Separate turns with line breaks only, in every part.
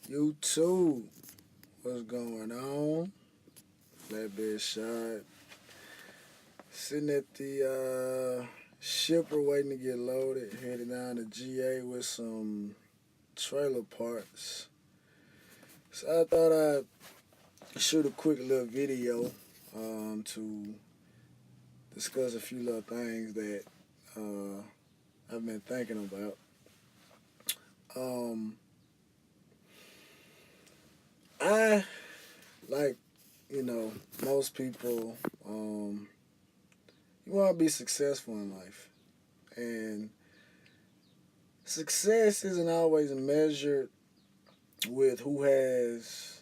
YouTube, what's going on? Flatbed shot. Sitting at the shipper waiting to get loaded. Headed down to GA with some trailer parts. So I thought I'd shoot a quick little video to discuss a few little things that I've been thinking about. Um, I like, most people, you want to be successful in life. And success isn't always measured with who has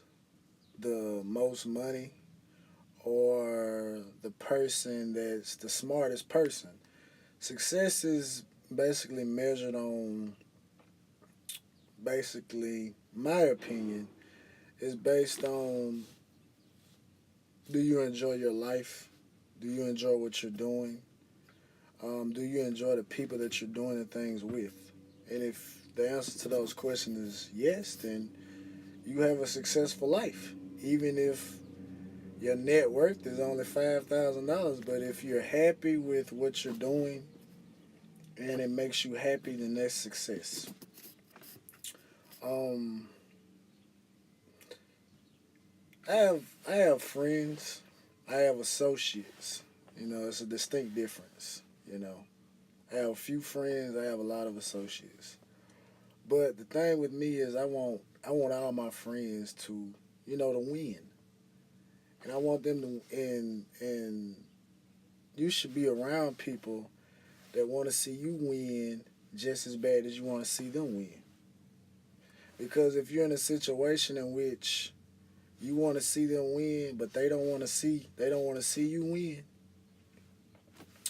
the most money or the person that's the smartest person. Success is basically measured on, basically, my opinion, is based on, do you enjoy your life? Do you enjoy what you're doing? Do you enjoy the people that you're doing the things with? And if the answer to those questions is yes, then you have a successful life. Even if your net worth is only $5,000, but if you're happy with what you're doing and it makes you happy, then that's success. Um, I have friends, I have associates. It's a distinct difference. You know, I have a few friends, I have a lot of associates. But the thing with me is, I want all my friends to, to win, and I want them to, and you should be around people that want to see you win just as bad as you want to see them win. Because if you're in a situation in which you want to see them win, but they don't want to see you win,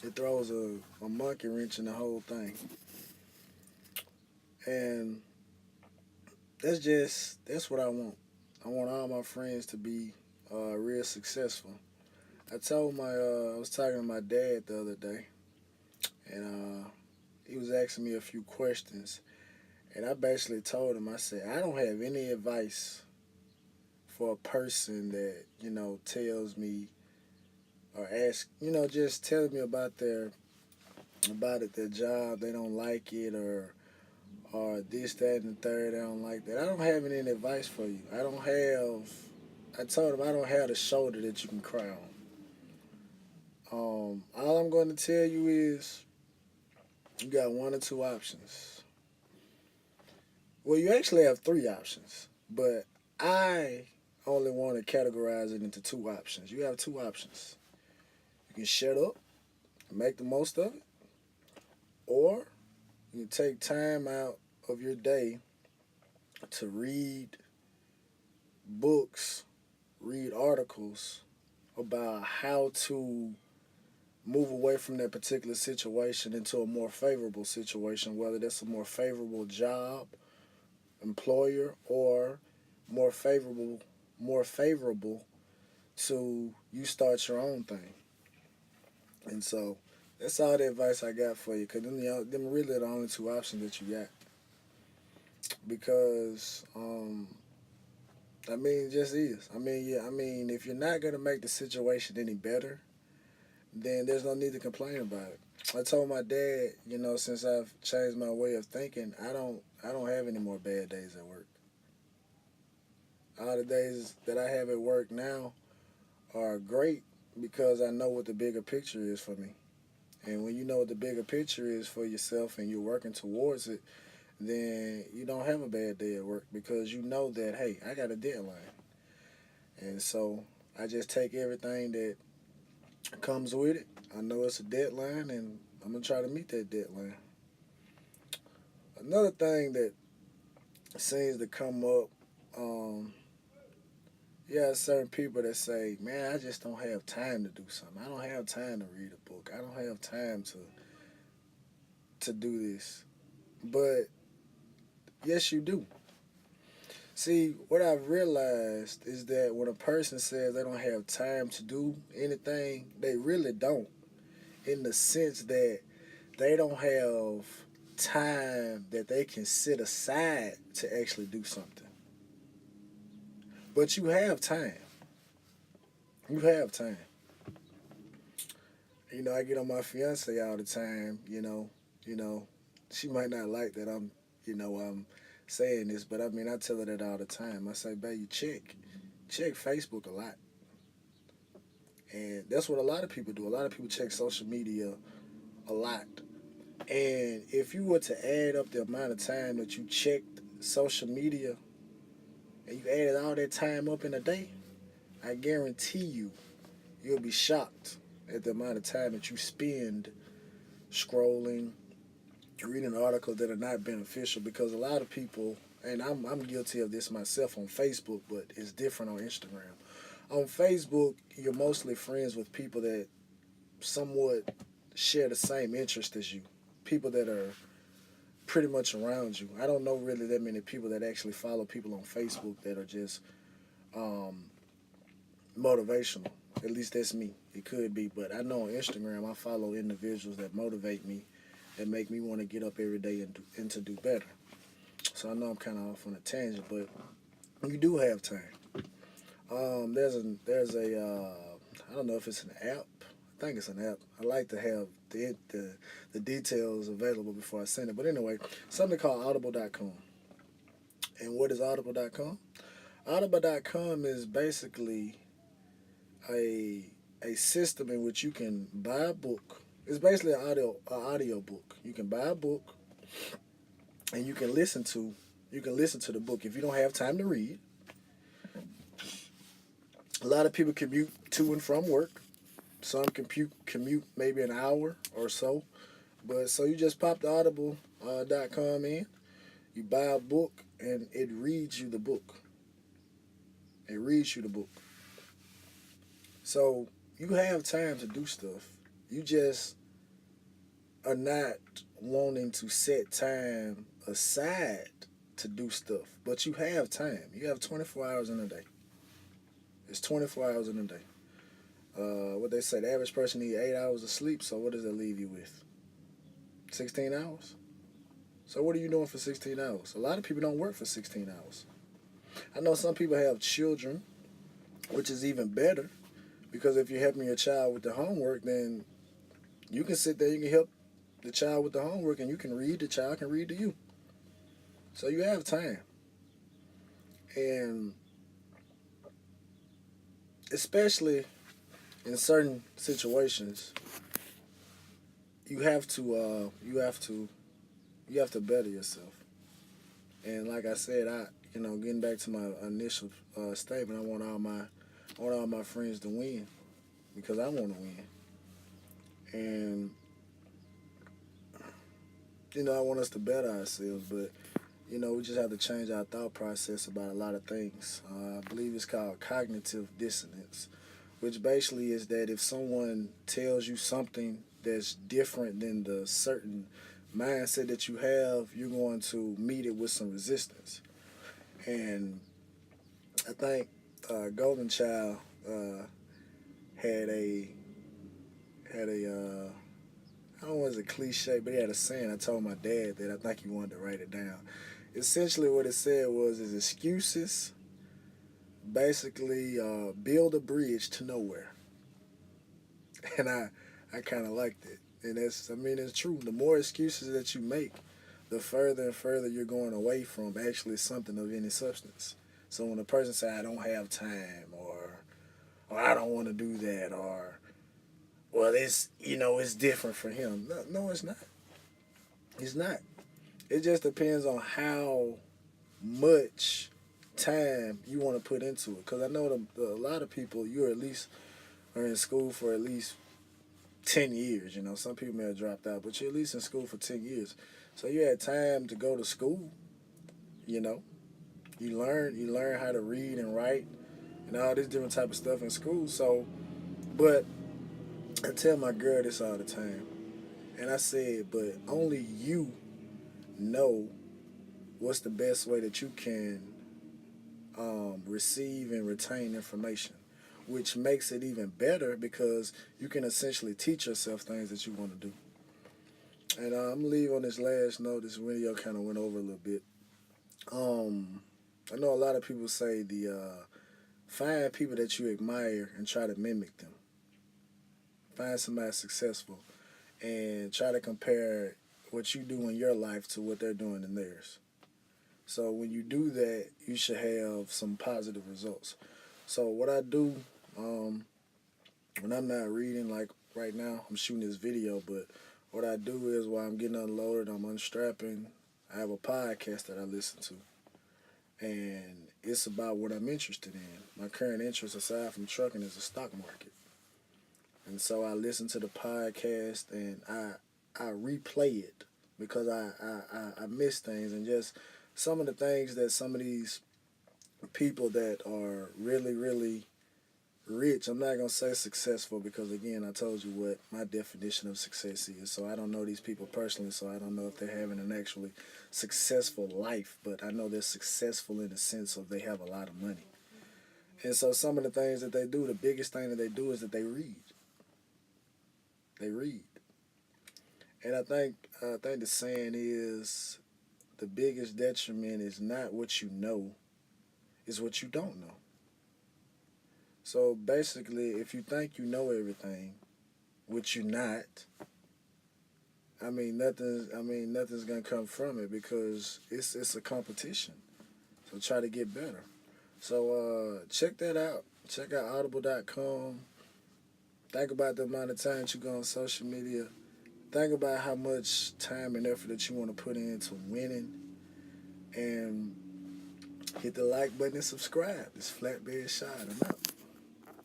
it throws a monkey wrench in the whole thing. And that's what I want. I want all my friends to be real successful. I was talking to my dad the other day, and he was asking me a few questions, and I basically told him, I said, I don't have any advice for a person that tells me or asks, just tells me about their job, they don't like it, or this, that, and the third, they don't like that. I don't have any advice for you. I told him I don't have the shoulder that you can cry on. All I'm going to tell you is you got one or two options. Well, you actually have three options, but I only want to categorize it into two options. You have two options. You can shut up and make the most of it, or you can take time out of your day to read books, read articles about how to move away from that particular situation into a more favorable situation, whether that's a more favorable job, employer, or more favorable more favorable to you start your own thing. And so that's all the advice I got for you, because them really are the only two options that you got. Because I mean, it just is. I mean, yeah. I mean, if you're not gonna make the situation any better, then there's no need to complain about it. I told my dad, since I've changed my way of thinking, I don't have any more bad days at work. All the days that I have at work now are great because I know what the bigger picture is for me. And when you know what the bigger picture is for yourself and you're working towards it, then you don't have a bad day at work because you know that, hey, I got a deadline. And so I just take everything that comes with it. I know it's a deadline, and I'm going to try to meet that deadline. Another thing that seems to come up, um, you have certain people that say, man, I just don't have time to do something. I don't have time to read a book. I don't have time to do this. But yes, you do. See, what I've realized is that when a person says they don't have time to do anything, they really don't, in the sense that they don't have time that they can sit aside to actually do something. But you have time. You have time. I get on my fiance all the time. You know, she might not like that I'm saying this, but I mean, I tell her that all the time. I say, babe, you check Facebook a lot, and that's what a lot of people do. A lot of people check social media a lot, and if you were to add up the amount of time that you checked social media, and you added all that time up in a day, I guarantee you'll be shocked at the amount of time that you spend scrolling, reading articles that are not beneficial. Because a lot of people, and I'm guilty of this myself on Facebook, but it's different on Instagram. On Facebook, you're mostly friends with people that somewhat share the same interest as you, people that are pretty much around you. I don't know really that many people that actually follow people on Facebook that are just um, motivational. At least that's me. It could be, but I know on Instagram I follow individuals that motivate me, that make me want to get up every day and to do better. So I know I'm kind of off on a tangent, but you do have time. There's a I don't know if it's an app. I think it's an app. I like to have the details available before I send it. But anyway, something called Audible.com. And what is Audible.com? Audible.com is basically a a system in which you can buy a book. It's basically an audio book. You can buy a book and you can listen to the book. If you don't have time to read, a lot of people commute to and from work. Some commute maybe an hour or so. But so you just pop the Audible.com in, you buy a book, and it reads you the book. It reads you the book. So you have time to do stuff. You just are not wanting to set time aside to do stuff. But you have time. You have 24 hours in a day. It's 24 hours in a day. What they say, the average person needs 8 hours of sleep. So what does that leave you with? 16 hours? So what are you doing for 16 hours? A lot of people don't work for 16 hours. I know some people have children, which is even better because if you're helping your child with the homework, then you can sit there, you can help the child with the homework, and you can read, the child can read to you. So you have time. And especially in certain situations, you have to better yourself. And like I said, getting back to my initial statement, I want all my friends to win because I want to win. And I want us to better ourselves, but we just have to change our thought process about a lot of things. I believe it's called cognitive dissonance, which basically is that if someone tells you something that's different than the certain mindset that you have, you're going to meet it with some resistance. And I think Golden Child had a had a I don't know if it's a cliche, but he had a saying. I told my dad that I think he wanted to write it down. Essentially, what it said was, "Is excuses basically build a bridge to nowhere," and I kind of liked it. And it's true. The more excuses that you make, the further and further you're going away from actually something of any substance. So when a person say, "I don't have time," or "I don't want to do that," or "Well, it's different for him," no, no, it's not. It's not. It just depends on how much time you want to put into it. Because I know a lot of people, you at least are in school for at least 10 years. Some people may have dropped out, but you're at least in school for 10 years. So you had time to go to school. You know, you learn how to read and write and all this different type of stuff in school. So, but I tell my girl this all the time, and I said, but only you know what's the best way that you can receive and retain information, which makes it even better because you can essentially teach yourself things that you want to do. And I'm gonna leave on this last note. This video kind of went over a little bit. I know a lot of people say Find people that you admire and try to mimic them. Find somebody successful and try to compare what you do in your life to what they're doing in theirs. So when you do that, you should have some positive results. So what I do um, when I'm not reading, like right now, I'm shooting this video, but what I do is while I'm getting unloaded, I'm unstrapping. I have a podcast that I listen to, and it's about what I'm interested in. My current interest, aside from trucking, is the stock market. And so I listen to the podcast and I replay it because I miss things and just some of the things that some of these people that are really, really rich, I'm not gonna say successful because again I told you what my definition of success is. So I don't know these people personally, so I don't know if they're having an actually successful life, but I know they're successful in the sense of they have a lot of money. And so some of the things that they do, the biggest thing that they do is that they read. They read. And I think the saying is the biggest detriment is not what you know, is what you don't know. So basically, if you think you know everything, which you're not, nothing's gonna come from it because it's a competition. So try to get better. So check that out. Check out audible.com. Think about the amount of time you go on social media. Think about how much time and effort that you want to put into winning, and hit the like button and subscribe. It's Flatbed Shot. I'm out.